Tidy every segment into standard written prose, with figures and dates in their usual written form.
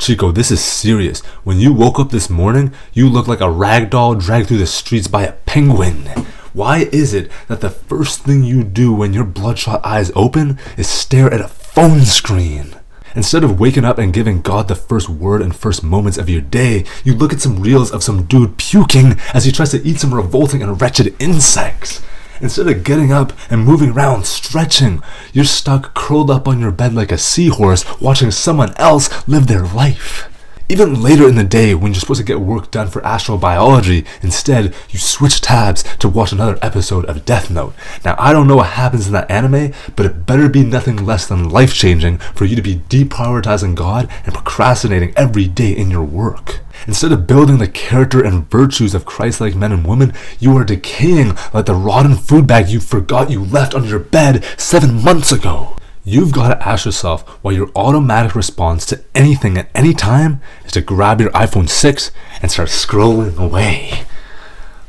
Chico, this is serious. When you woke up this morning, you look like a rag doll dragged through the streets by a penguin. Why is it that the first thing you do when your bloodshot eyes open is stare at a phone screen? Instead of waking up and giving God the first word and first moments of your day, you look at some reels of some dude puking as he tries to eat some revolting and wretched insects. Instead of getting up and moving around, stretching, you're stuck curled up on your bed like a seahorse watching someone else live their life. Even later in the day, when you're supposed to get work done for astrobiology, instead, you switch tabs to watch another episode of Death Note. Now, I don't know what happens in that anime, but it better be nothing less than life-changing for you to be deprioritizing God and procrastinating every day in your work. Instead of building the character and virtues of Christ-like men and women, you are decaying like the rotten food bag you forgot you left on your bed 7 months ago. You've got to ask yourself why your automatic response to anything at any time is to grab your iPhone 6 and start scrolling away.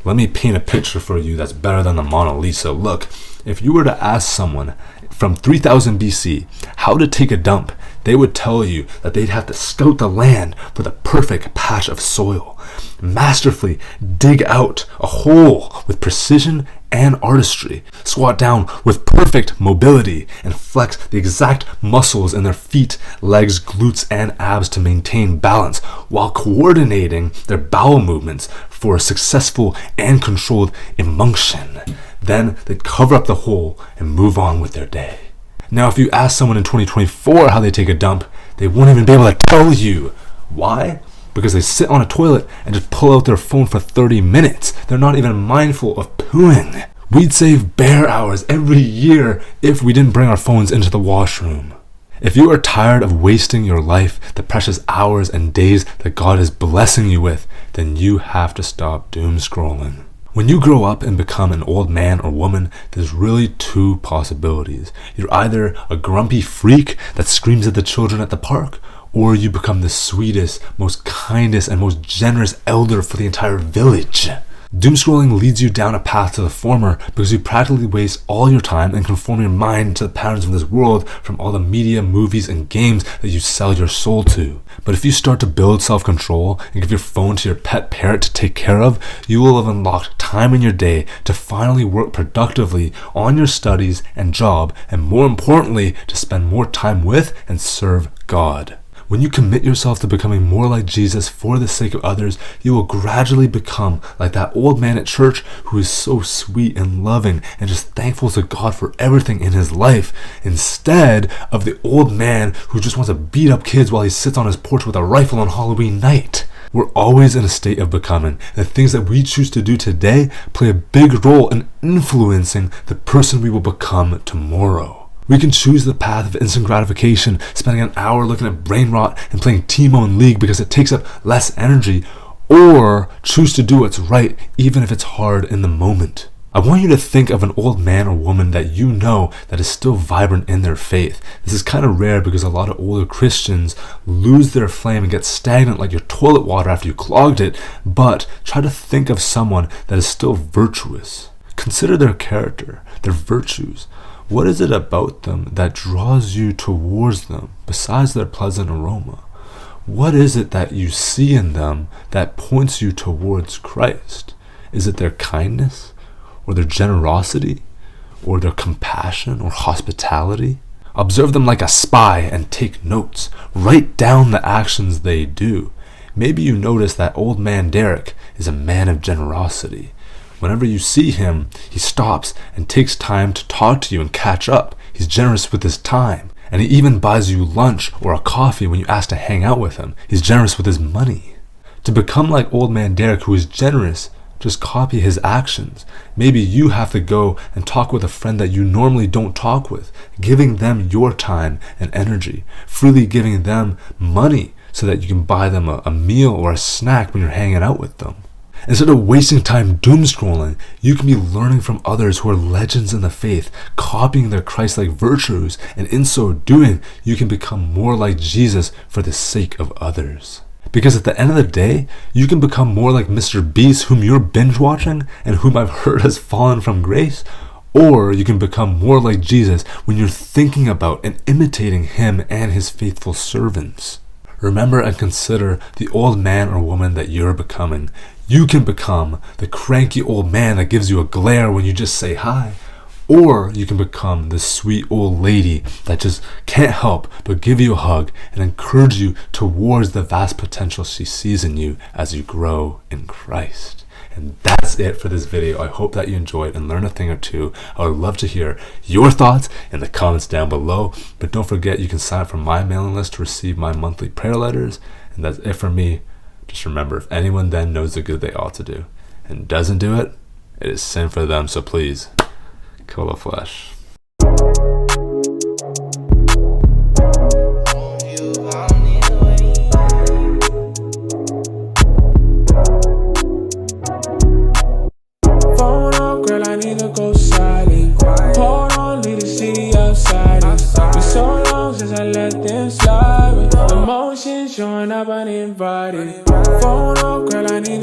Let me paint a picture for you that's better than the Mona Lisa. Look, if you were to ask someone from 3000 BC how to take a dump, they would tell you that they'd have to scout the land for the perfect patch of soil, masterfully dig out a hole with precision and artistry, squat down with perfect mobility, and flex the exact muscles in their feet, legs, glutes, and abs to maintain balance, while coordinating their bowel movements for a successful and controlled emulsion. Then they'd cover up the hole and move on with their day. Now, if you ask someone in 2024 how they take a dump, they won't even be able to tell you. Why? Because they sit on a toilet and just pull out their phone for 30 minutes. They're not even mindful of pooing. We'd save bear hours every year if we didn't bring our phones into the washroom. If you are tired of wasting your life, the precious hours and days that God is blessing you with, then you have to stop doom scrolling. When you grow up and become an old man or woman, there's really two possibilities. You're either a grumpy freak that screams at the children at the park, or you become the sweetest, most kindest, and most generous elder for the entire village. Doom scrolling leads you down a path to the former because you practically waste all your time and conform your mind to the patterns of this world from all the media, movies, and games that you sell your soul to. But if you start to build self-control and give your phone to your pet parrot to take care of, you will have unlocked time in your day to finally work productively on your studies and job, and more importantly, to spend more time with and serve God. When you commit yourself to becoming more like Jesus for the sake of others, you will gradually become like that old man at church who is so sweet and loving and just thankful to God for everything in his life, instead of the old man who just wants to beat up kids while he sits on his porch with a rifle on Halloween night. We're always in a state of becoming. The things that we choose to do today play a big role in influencing the person we will become tomorrow. We can choose the path of instant gratification, spending an hour looking at brain rot and playing T-Moan League because it takes up less energy, or choose to do what's right even if it's hard in the moment. I want you to think of an old man or woman that you know that is still vibrant in their faith. This is kind of rare because a lot of older Christians lose their flame and get stagnant like your toilet water after you clogged it, but try to think of someone that is still virtuous. Consider their character, their virtues. What is it about them that draws you towards them besides their pleasant aroma? What is it that you see in them that points you towards Christ? Is it their kindness, or their generosity, or their compassion or hospitality? Observe them like a spy and take notes. Write down the actions they do. Maybe you notice that old man Derek is a man of generosity. Whenever you see him, he stops and takes time to talk to you and catch up. He's generous with his time. And he even buys you lunch or a coffee when you ask to hang out with him. He's generous with his money. To become like old man Derek, who is generous, just copy his actions. Maybe you have to go and talk with a friend that you normally don't talk with, giving them your time and energy, freely giving them money so that you can buy them a meal or a snack when you're hanging out with them. Instead of wasting time doom scrolling, you can be learning from others who are legends in the faith, copying their Christ-like virtues, and in so doing, you can become more like Jesus for the sake of others. Because at the end of the day, you can become more like Mr. Beast, whom you're binge watching and whom I've heard has fallen from grace, or you can become more like Jesus when you're thinking about and imitating him and his faithful servants. Remember and consider the old man or woman that you're becoming. You can become the cranky old man that gives you a glare when you just say hi. Or you can become the sweet old lady that just can't help but give you a hug and encourage you towards the vast potential she sees in you as you grow in Christ. And that's it for this video. I hope that you enjoyed and learned a thing or two. I would love to hear your thoughts in the comments down below. But don't forget, you can sign up for my mailing list to receive my monthly prayer letters. And that's it for me. Just remember, if anyone then knows the good they ought to do and doesn't do it, it is sin for them. So please, kill the flesh. Phone up, girl, I need to go silent. Hold on, need to see outside. Been so long since I let them slide. Emotions showing up uninvited. Phone up, girl, I need